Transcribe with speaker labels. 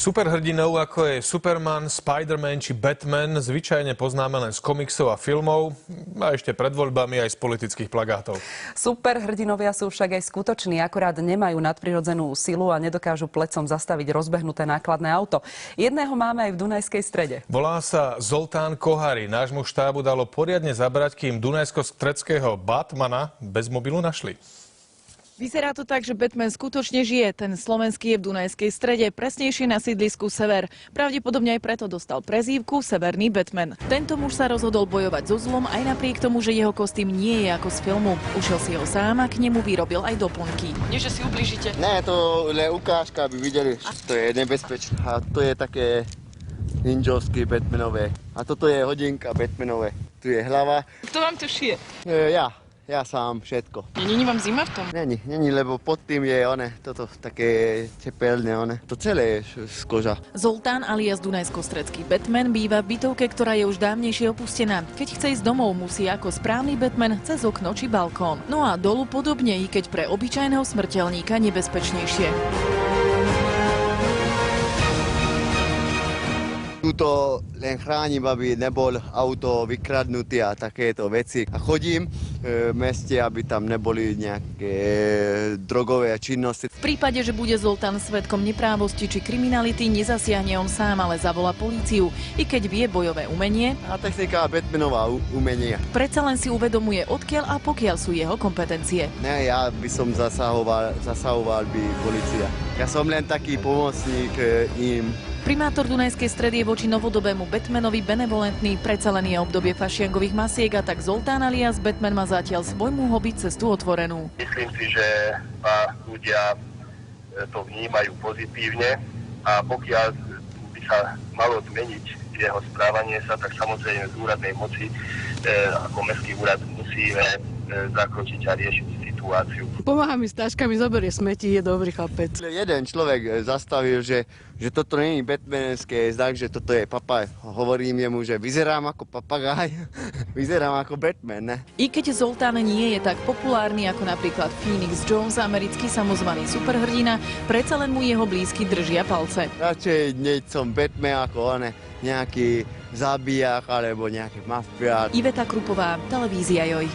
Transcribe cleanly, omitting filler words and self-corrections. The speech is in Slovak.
Speaker 1: Superhrdinov, ako je Superman, Spider-Man či Batman, zvyčajne poznáme len z komiksov a filmov a ešte pred voľbami aj z politických plagátov.
Speaker 2: Superhrdinovia sú však aj skutoční, akorát nemajú nadprirodzenú silu a nedokážu plecom zastaviť rozbehnuté nákladné auto. Jedného máme aj v Dunajskej Strede.
Speaker 1: Volá sa Zoltán Kohari. Nášmu štábu dalo poriadne zabrať, kým dunajsko-stredského Batmana bez mobilu našli.
Speaker 3: Vyzerá to tak, že Batman skutočne žije. Ten slovenský je v Dunajskej Strede, presnejšie na sídlisku Sever. Pravdepodobne aj preto dostal prezývku Severný Batman. Tento muž sa rozhodol bojovať so zlom aj napriek tomu, že jeho kostým nie je ako z filmu. Ušiel si ho sám a k nemu vyrobil aj doplnky. Nie, že si ublížite.
Speaker 4: Ne, to len ukážka, aby videli, že to je nebezpečné. A to je také ninjovské Batmanové. A toto je hodinka Batmanové. Tu je hlava.
Speaker 3: Kto vám to šije?
Speaker 4: Ja sám, všetko.
Speaker 3: Není vám zima v tom?
Speaker 4: Není, lebo pod tým je toto také tepelné, to celé je z koža.
Speaker 3: Zoltán alias Dunajsko-stredský Batman býva v bytovke, ktorá je už dávnejšie opustená. Keď chce ísť domov, musí ako správny Batman cez okno či balkón. No a dolu podobne, i keď pre obyčajného smrteľníka nebezpečnejšie.
Speaker 4: Tuto len chránim, aby nebol auto vykradnutý a takéto veci. A chodím v meste, aby tam neboli nejaké drogové činnosti.
Speaker 3: V prípade, že bude Zoltán svedkom neprávosti či kriminality, nezasiahne on sám, ale zavolá políciu. I keď vie bojové umenie
Speaker 4: A technika Batmanová umenie.
Speaker 3: predsa len si uvedomuje, odkiaľ a pokiaľ sú jeho kompetencie.
Speaker 4: Ne, ja by som zasahoval by polícia. Ja som len taký pomocník im.
Speaker 3: Primátor Dunajskej Stredy je voči novodobému Batmanovi benevolentný, predsa len je obdobie fašiangových masiek a tak Zoltán alias Batman má zatiaľ svojmu hobby cestu otvorenú.
Speaker 5: Myslím si, že ľudia to vnímajú pozitívne a pokiaľ by sa malo zmeniť jeho správanie sa, tak samozrejme z úradnej moci ako mestský úrad musíme zakročiť a riešiť situáciu.
Speaker 6: Pomáha mi s taškami, zoberie smeti, je dobrý chlapec.
Speaker 4: Jeden človek zastavil, že toto nie je batmanské znak, že toto je papaj. Hovorím jemu, že vyzerám ako papagaj, vyzerám ako Batman, ne?
Speaker 3: I keď Zoltán nie je tak populárny ako napríklad Phoenix Jones, americký samozvaný superhrdina, predsa len mu jeho blízky držia palce.
Speaker 4: Radšej nie som Batman ako nejaký zabijak alebo nejaký mafiák.
Speaker 3: Iveta Krupová, televízia Joj.